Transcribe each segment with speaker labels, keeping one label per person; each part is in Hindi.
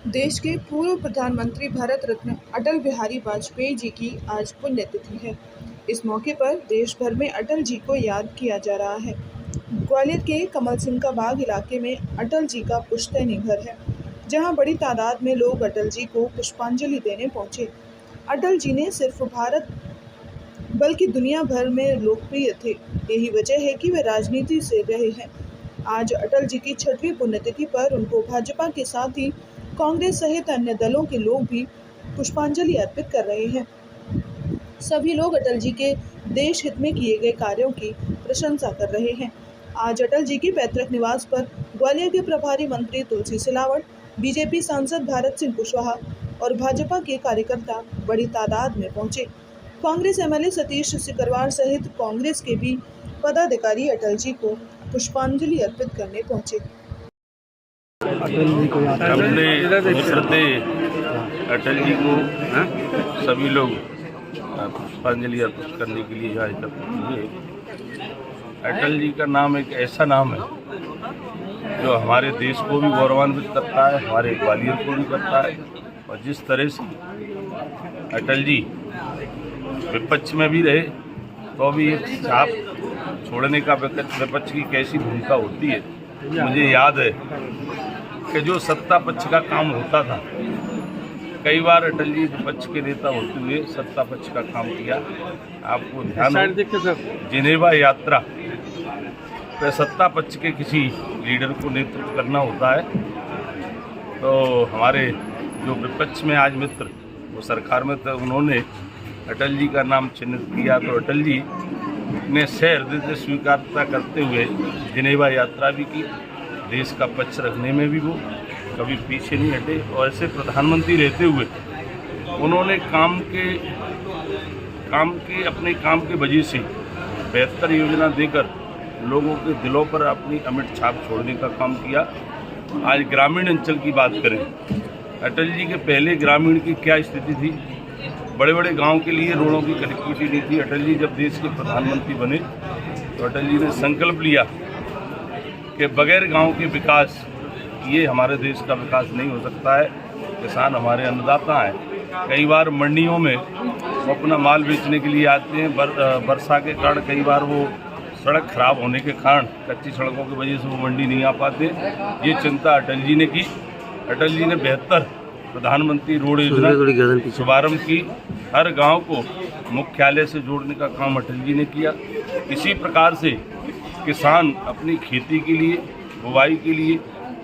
Speaker 1: देश के पूर्व प्रधानमंत्री भारत रत्न अटल बिहारी वाजपेयी जी की आज पुण्यतिथि है। इस मौके पर देश भर में अटल जी को याद किया जा रहा है। ग्वालियर के कमल सिंह का बाग इलाके में अटल जी का पुश्तैनी घर है, जहां बड़ी तादाद में लोग अटल जी को पुष्पांजलि देने पहुंचे। अटल जी ने सिर्फ भारत बल्कि दुनिया भर में लोकप्रिय थे। यही वजह है कि वे राजनीति से रहे हैं। आज अटल जी की 6वीं पुण्यतिथि पर उनको भाजपा के साथ ही कांग्रेस सहित अन्य दलों के लोग भी पुष्पांजलि अर्पित कर रहे हैं। सभी लोग अटल जी के देश हित में किए गए कार्यों की प्रशंसा कर रहे हैं। आज अटल जी के पैतृक निवास पर ग्वालियर के प्रभारी मंत्री तुलसी सिलावट, बीजेपी सांसद भारत सिंह कुशवाहा और भाजपा के कार्यकर्ता बड़ी तादाद में पहुंचे। कांग्रेस एमएलए सतीश सिकरवार सहित कांग्रेस के भी पदाधिकारी अटल जी को पुष्पांजलि अर्पित करने पहुंचे।
Speaker 2: अपने श्रद्धेय अटल जी को सभी लोग पुष्पांजलि अर्पित करने के लिए यहाँ एकत्रित हुए। अटल जी का नाम एक ऐसा नाम है जो हमारे देश को भी गौरवान्वित करता है, हमारे ग्वालियर को भी करता है। और जिस तरह से अटल जी विपक्ष में भी रहे तो भी एक छाप छोड़ने का विपक्ष की कैसी भूमिका होती है। मुझे याद है कि जो सत्ता पक्ष का काम होता था, कई बार अटल जी विपक्ष के नेता होते हुए सत्ता पक्ष का काम किया। आपको ध्यान हो, जिनेवा यात्रा पे सत्ता पक्ष के किसी लीडर को नेतृत्व करना होता है, तो हमारे जो विपक्ष में आज मित्र वो सरकार में थे, उन्होंने अटल जी का नाम चिन्हित किया। तो अटल जी ने सहृदय से स्वीकारता करते हुए जिनेवा यात्रा भी की। देश का पक्ष रखने में भी वो कभी पीछे नहीं हटे। और ऐसे प्रधानमंत्री रहते हुए उन्होंने अपने काम के वजह से बेहतर योजना देकर लोगों के दिलों पर अपनी अमिट छाप छोड़ने का काम किया। आज ग्रामीण अंचल की बात करें, अटल जी के पहले ग्रामीण की क्या स्थिति थी। बड़े बड़े गांव के लिए रोडों की कनेक्टिविटी नहीं थी। अटल जी जब देश के प्रधानमंत्री बने तो अटल जी ने संकल्प लिया कि बगैर गांव के विकास ये हमारे देश का विकास नहीं हो सकता है। किसान हमारे अन्नदाता हैं। कई बार मंडियों में वो अपना माल बेचने के लिए आते हैं। वर्षा के कारण कई बार वो सड़क खराब होने के कारण, कच्ची सड़कों की वजह से वो मंडी नहीं आ पाते। ये चिंता अटल जी ने की। अटल जी ने बेहतर प्रधानमंत्री रोड योजना शुभारंभ की। हर गांव को मुख्यालय से जोड़ने का काम अटल जी ने किया। इसी प्रकार से किसान अपनी खेती के लिए, बुवाई के लिए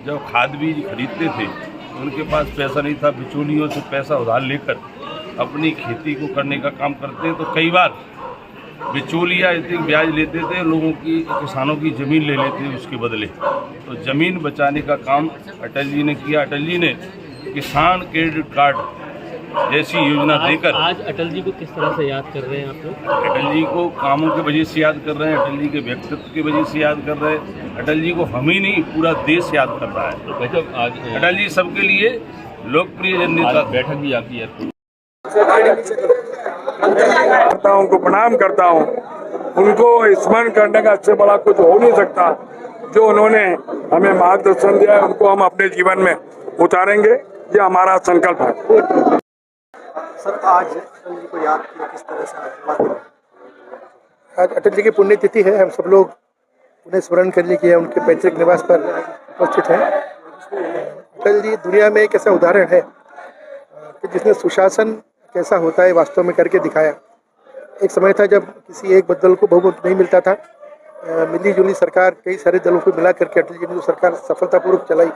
Speaker 2: जब खाद बीज खरीदते थे तो उनके पास पैसा नहीं था, बिचौलियों से पैसा उधार लेकर अपनी खेती को करने का काम करते हैं। तो कई बार बिचौलिया इतने ब्याज लेते थे, लोगों की, किसानों की ज़मीन ले लेते थे उसके बदले। तो ज़मीन बचाने का काम अटल जी ने किया। अटल जी ने किसान क्रेडिट कार्ड जैसी योजना देकर
Speaker 3: आज अटल जी को किस तरह से याद कर रहे हैं आप लोग?
Speaker 2: अटल जी को कामों की वजह से याद कर रहे हैं, अटल जी के व्यक्तित्व की वजह से याद कर रहे हैं। अटल जी को हम ही नहीं, पूरा देश याद कर रहा है।
Speaker 3: आज
Speaker 2: अटल जी सबके लिए लोकप्रिय जननेता।
Speaker 3: बैठक भी आपकी है।
Speaker 4: करता हूं, उनको प्रणाम करता हूं। उनको स्मरण करने का इससे बड़ा कुछ हो नहीं सकता। जो उन्होंने हमें मार्गदर्शन दिया है उनको हम अपने जीवन में उतारेंगे, ये हमारा संकल्प है।
Speaker 5: सर, आज अटल जी को याद किया किस तरह से? आज अटल जी की पुण्यतिथि है। हम सब लोग उन्हें स्मरण करने के लिए उनके पैतृक निवास पर उपस्थित हैं। अटल जी दुनिया में एक ऐसा उदाहरण है कि जिसने सुशासन कैसा होता है वास्तव में करके दिखाया। एक समय था जब किसी एक दल को बहुमत नहीं मिलता था। मिली जुली सरकार कई सारे दलों को मिला करके अटल जी ने जो सरकार सफलतापूर्वक चलाई,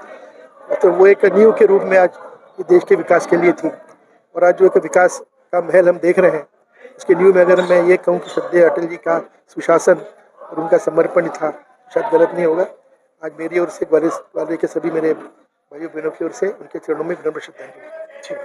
Speaker 5: तो वो एक नींव के रूप में आज देश के विकास के लिए थी। और आज जो एक विकास का महल हम देख रहे हैं, उसके न्यू में अगर मैं ये कहूँ कि श्रद्धेय अटल जी का सुशासन और उनका समर्पण था, शायद गलत नहीं होगा। आज मेरी ओर से, ग्वालियर के सभी मेरे भाइयों बहनों की ओर से उनके चरणों में विनम्र श्रद्धांजलि।